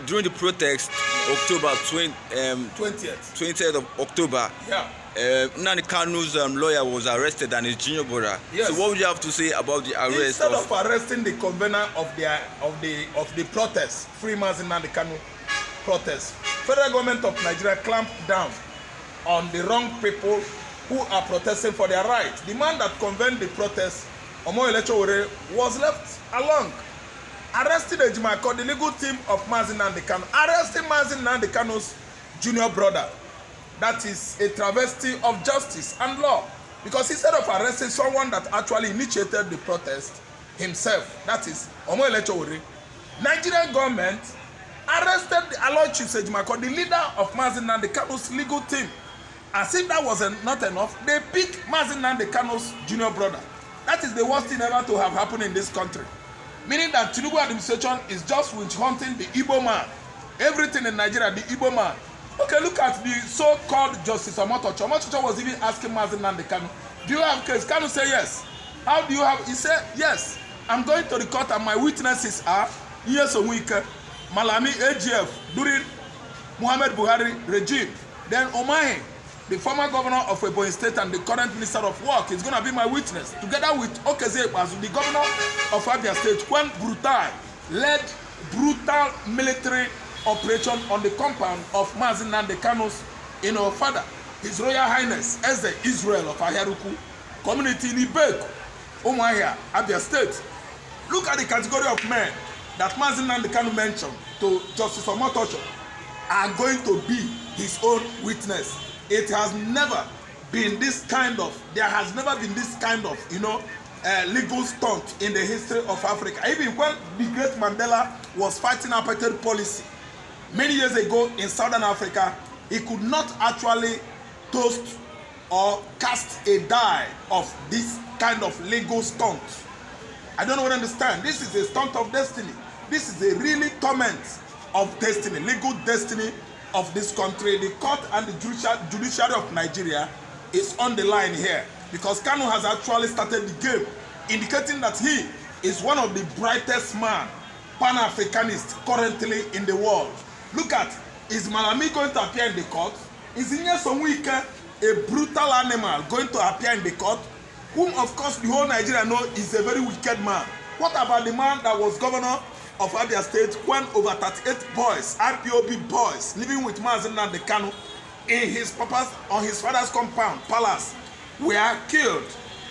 during the protest, October 20th of October, Nnamdi Kanu'S lawyer was arrested and his junior brother. Yes. So what would you have to say about the arrest? Instead of arresting the convener of the protest, Free Mazi Nnamdi Kanu protest, federal government of Nigeria clamped down on the wrong people who are protesting for their rights. The man that convened the protest, OMOYELE, was left alone. Arresting Ejimako, the legal team of Mazi Nnamdi Kanu, arresting Mazi Nnamdi Kanu's junior brother. That is a travesty of justice and law. Because instead of arresting someone that actually initiated the protest himself, that is OMOYELE, Nigerian government arrested Aloysius Ejimako, the leader of Mazi Nnamdi Kanu's legal team. As if that was not enough, they picked Mazi Nnamdi Kanu's junior brother. That is the worst thing ever to have happened in this country. Meaning that Tinubu administration is just witch hunting the Igbo man. Everything in Nigeria, the Igbo man. Okay, look at the so-called Justice Omotocho. Omotocho was even asking Mazi Nnamdi Kanu, do you have case? Kanu say yes. How do you have? He said yes. I'm going to the court and my witnesses are Nyesom Wike, Malami AGF during Muhammad Buhari regime. Then Omahe, the former governor of Ebonyi State and the current minister of work, is going to be my witness, together with Okeze Ikpeazu, the governor of Abia State, when Brutal led brutal military operation on the compound of Mazi Nnamdi Kanu's father, His Royal Highness Eze Israel of Ahiaruku community in Ibeku, Umuahia, Abia State. Look at the category of men that Mazi Nnamdi Kanu mentioned to Justice Omotocho are going to be his own witness. It has never been this kind of, there has never been this kind of, legal stunt in the history of Africa. Even when the great Mandela was fighting apartheid policy many years ago in Southern Africa, he could not actually toast or cast a die of this kind of legal stunt. I don't understand. This is a stunt of destiny. This is a really torment of destiny, legal destiny of this country. The court and the judiciary of Nigeria is on the line here because Kanu has actually started the game, indicating that he is one of the brightest man, Pan-Africanist currently in the world. Look at, is Malami going to appear in the court? Is Nyesom Wike, a brutal animal, going to appear in the court? Whom of course the whole Nigeria know is a very wicked man. What about the man that was governor of Abia State when over 38 boys, RPOB boys, living with Mazi Nnamdi Kanu in his father's compound, palace, were killed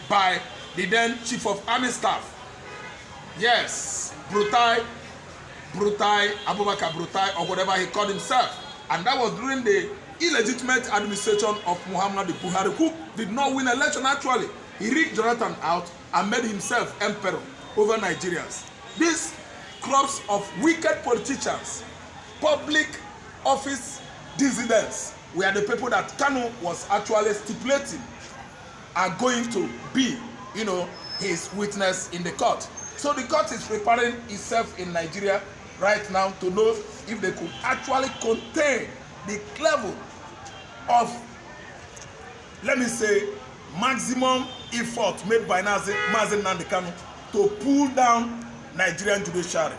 by the then chief of army staff? Yes, Brutai, Abubakar Brutai, or whatever he called himself. And that was during the illegitimate administration of Muhammad Buhari, who did not win election actually. He rigged Jonathan out and made himself emperor over Nigerians. These crops of wicked politicians, public office dissidents, were the people that Kanu was actually stipulating are going to be, his witness in the court. So the court is preparing itself in Nigeria right now to know if they could actually contain the level of, let me say, maximum effort made by Mazi Nnamdi Kanu to pull down Nigerian judiciary.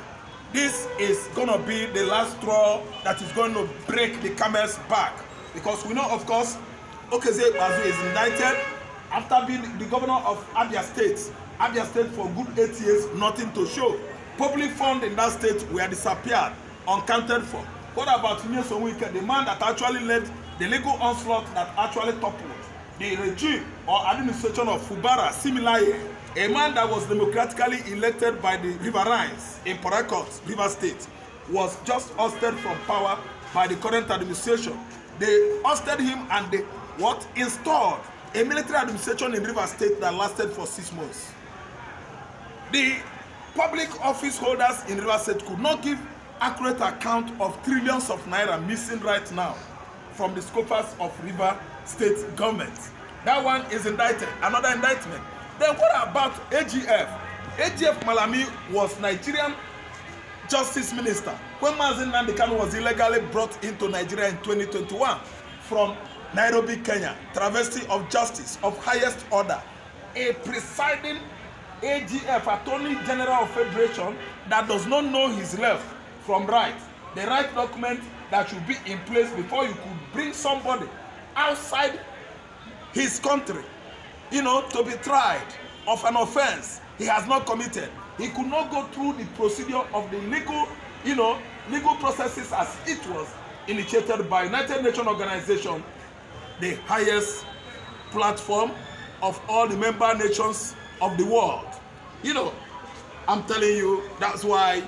This is going to be the last straw that is going to break the camel's back, because we know, of course, Okeze Ikpeazu is indicted after being the governor of Abia State. Abia State for good 8 years, nothing to show. Public funds in that state were disappeared, uncounted for. What about Nyesom Wike, the man that actually led the legal onslaught that actually toppled the regime or administration of Fubara Similaye, a man that was democratically elected by the Riverines in Port Harcourt, River State, was just ousted from power by the current administration. They ousted him and they installed a military administration in River State that lasted for 6 months. The public office holders in River State could not give accurate account of trillions of naira missing right now from the scopers of River State government. That one is indicted. Another indictment. Then what about AGF? AGF Malami was Nigerian Justice Minister when Mazi Nnamdi Kanu was illegally brought into Nigeria in 2021 from Nairobi, Kenya. Travesty of justice of highest order. A presiding AGF, Attorney General of Federation, that does not know his left from right. the right document that should be in place before you could bring somebody outside his country, you know, to be tried of an offense he has not committed. He could not go through the procedure of the legal, you know, legal processes as it was initiated by United Nations Organization, the highest platform of all the member nations of the world. You know, I'm telling you, that's why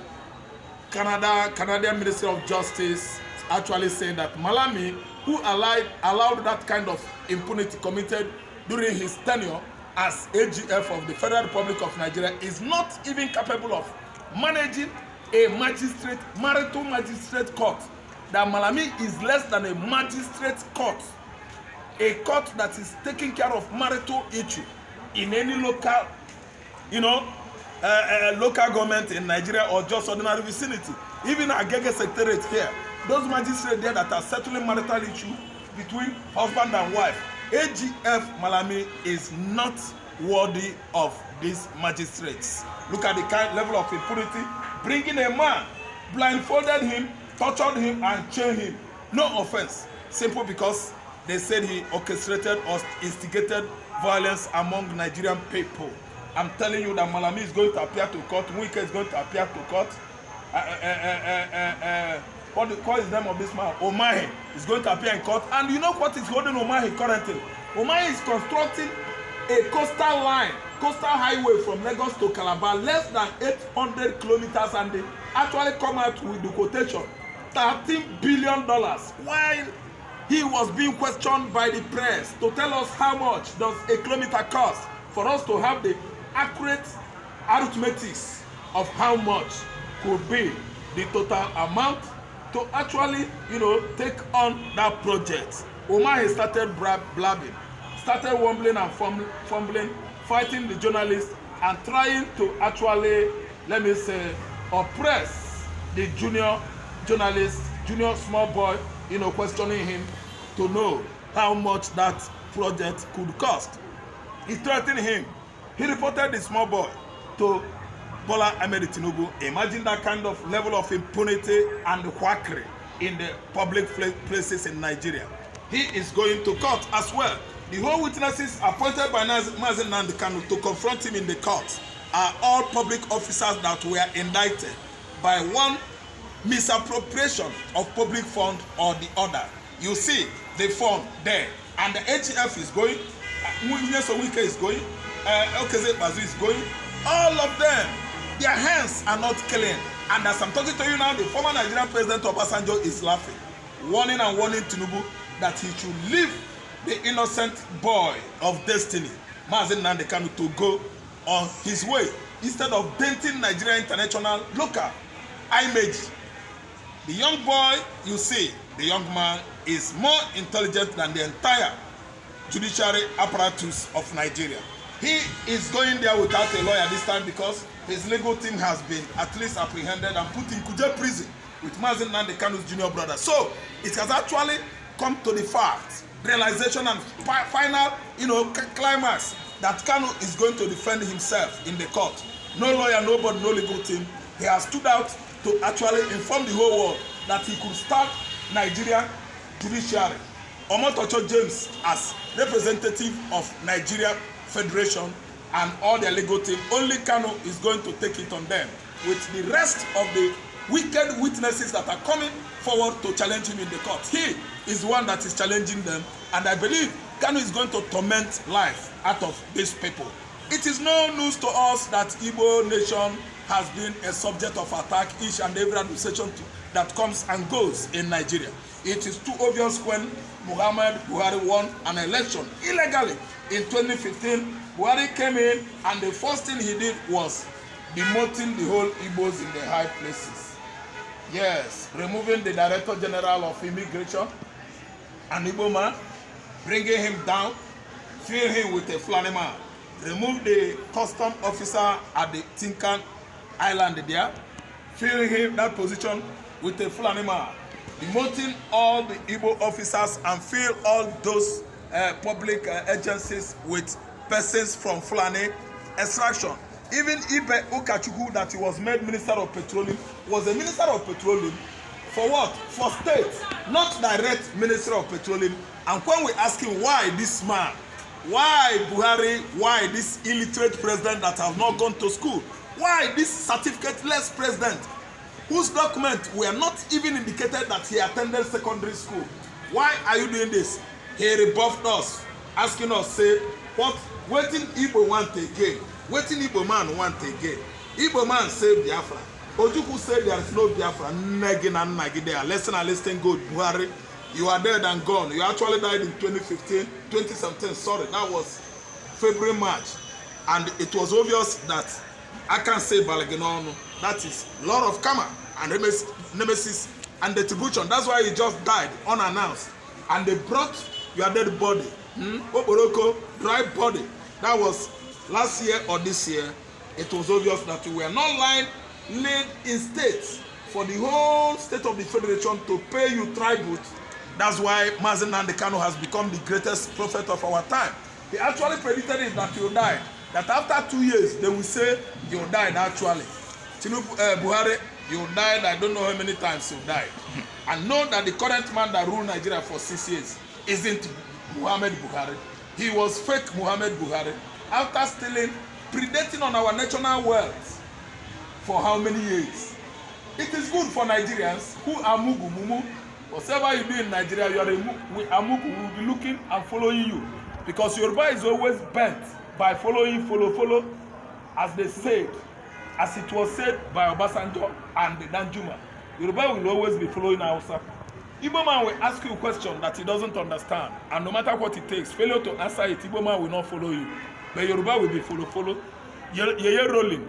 Canadian Ministry of Justice actually saying that Malami, who allowed that kind of impunity committed during his tenure as AGF of the Federal Republic of Nigeria, is not even capable of managing a marital magistrate court. That Malami is less than a magistrate court, a court that is taking care of marital issue in any local, you know, local government in Nigeria or just ordinary vicinity. Even Agege Secretariat here, those magistrates there that are settling marital issue between husband and wife, AGF Malami is not worthy of these magistrates. Look at the kind level of impunity, bringing a man, blindfolded him, tortured him and chained him. No offense, simple because they said he orchestrated or instigated violence among Nigerian people. I'm telling you that Malami is going to appear to court, Wike is going to appear to court. What is the name of this man? Omahe is going to appear in court. And you know what is holding Omahe currently? Omahe is constructing a coastal line, coastal highway from Lagos to Calabar, less than 800 kilometers, and they actually come out with the quotation $13 billion, while he was being questioned by the press to tell us how much does a kilometer cost, for us to have the accurate arithmetics of how much could be the total amount to actually, you know, take on that project. Omahe started blabbing, started wumbling and fumbling, fighting the journalists and trying to actually, let me say, oppress the junior journalist, junior small boy, you know, questioning him to know how much that project could cost. He threatened him. He reported the small boy to Bola Ahmed Tinubu. Imagine that kind of level of impunity and quackery in the public places in Nigeria. He is going to court as well. The whole witnesses appointed by Mazi Nnamdi Kanu'S to confront him in the court are all public officers that were indicted by one misappropriation of public fund or the other. You see the fund there, and the AGF is going, Wike is going, Okeze Bazu is going. All of them, their hands are not clean. And as I'm talking to you now, the former Nigerian president Obasanjo is laughing, warning Tinubu that he should leave the innocent boy of destiny, Mazi Nnamdi Kanu'S, to go on his way instead of denting Nigeria international local image. The young boy, you see, the young man is more intelligent than the entire judiciary apparatus of Nigeria. He is going there without a lawyer this time because his legal team has been at least apprehended and put in Kuje prison with Mazi Nnamdi Kanu'S junior brother. So it has actually come to the fact, realization and final, you know, climax that Kanu is going to defend himself in the court. No lawyer, nobody, no legal team. He has stood out to actually inform the whole world that he could start Nigeria judiciary. Omotocho James, as representative of Nigeria Federation and all their legal team, only Kanu is going to take it on them, with the rest of the wicked witnesses that are coming forward to challenge him in the court. He is the one that is challenging them, and I believe Kanu is going to torment life out of these people. It is no news to us that Igbo nation has been a subject of attack each and every administration that comes and goes in Nigeria. It is too obvious when Muhammad Buhari won an election illegally in 2015. Buhari came in and the first thing he did was demoting the whole Igbos in the high places. Yes, removing the Director General of Immigration, an Igbo man, bringing him down, filling him with a Fulani man. Remove the custom officer at the Tinkan Island there, filling him that position with a Fulani man. Demoting all the Igbo officers and fill all those public agencies with persons from Fulani extraction. Even Ibe Ukachukwu, that he was made Minister of Petroleum, was a Minister of Petroleum For what? For state, not direct Ministry of Petroleum. And when we ask him why this man, why Buhari, why this illiterate president that has not gone to school, why this certificate-less president whose documents were not even indicated that he attended secondary school, why are you doing this? He rebuffed us, asking us, say, what, waiting Igbo want again, waiting Igbo man want again. Igbo man saved Biafra. Ojukwu said there is no Biafra. Nagi na nagi there. Lesson and listen good. Buhari, you are dead and gone. You actually died in 2015, 2017. Sorry, that was February, March. And it was obvious that I can't say Balaginono. That is lot of karma and nemesis and retribution. That's why he just died unannounced. And they brought your dead body. Oboroko, dry body. That was last year or this year. It was obvious that we were not laid in states for the whole state of the federation to pay you tribute. That's why Mazi Nnamdi Kanu'S has become the greatest prophet of our time. He actually predicted it that you died. That after 2 years, they will say you died actually. Buhari, you died, I don't know how many times you died. And know that the current man that ruled Nigeria for 6 years isn't Muhammad Buhari. He was fake Muhammad Buhari. After stealing, predating on our national wealth for how many years? It is good for Nigerians who are Mugu Mumu. Whatever you do in Nigeria, you are Mugu. We will be looking and following you. Because Yoruba is always bent by following, follow, as they said, as it was said by Obasanjo and the Danjuma. Yoruba will always be following Hausa. Igbo man will ask you a question that he doesn't understand, and no matter what it takes, failure to answer it, Igbo man will not follow you. But Yoruba will be follow. You're rolling.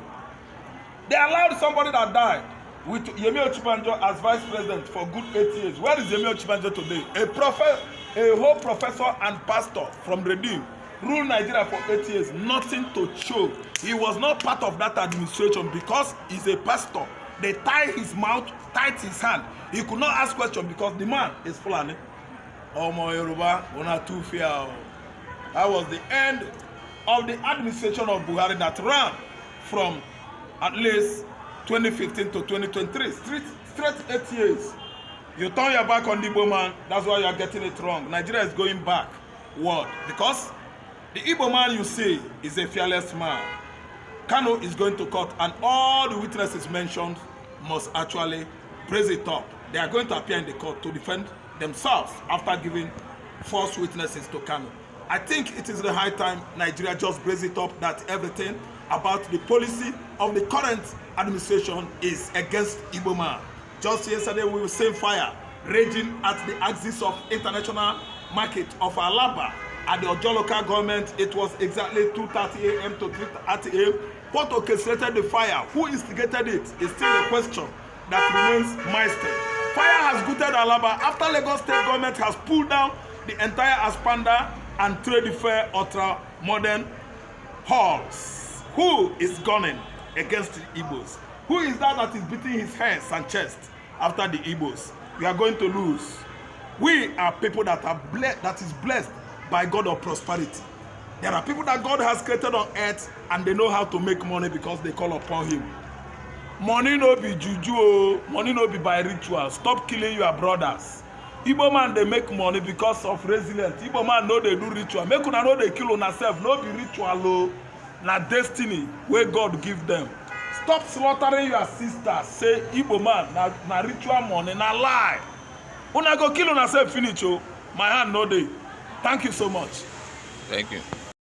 They allowed somebody that died with Yemi Ochibanjo as vice president for good 8 years. Where is Yemi Ochibanjo today? A whole professor and pastor from Redeem ruled Nigeria for 8 years. Nothing to show. He was not part of that administration because he's a pastor. They tied his mouth, tied his hand. He could not ask questions because the man is Fulani. Omoyele, una too fear. That was the end of the administration of Buhari that ran from at least 2015 to 2023. Straight 8 years. You turn your back on the Igbo man, that's why you are getting it wrong. Nigeria is going back. What? Because the Igbo man you see is a fearless man. Kanu is going to court and all the witnesses mentioned must actually praise it up. They are going to appear in the court to defend themselves after giving false witnesses to Kanu. I think it is the high time Nigeria just brace it up that everything about the policy of the current administration is against Igbo man. Just yesterday we were seeing fire raging at the axis of international market of Alaba at the Ojo local government. It was exactly 2:30 a.m. to 3:30 a.m. What orchestrated the fire? Who instigated it? Is still a question that remains mystery. Fire has gutted Alaba after Lagos state government has pulled down the entire Aspanda and Trade Fair Ultra Modern halls. Who is gunning against the Igbos? Who is that is beating his hands and chest after the Igbos? We are going to lose. We are people that are blessed by God of prosperity. There are people that God has created on earth and they know how to make money because they call upon him. Money no be juju, money no be by ritual. Stop killing your brothers. Igbo man they make money because of resilience. Igbo man know they do ritual. Make una know they kill on themselves. No be ritual, na destiny where God give them. Stop slaughtering your sisters. Say Igbo man na ritual money, na lie. Una go kill on yourself finish. My hand no dey. Thank you so much. Thank you.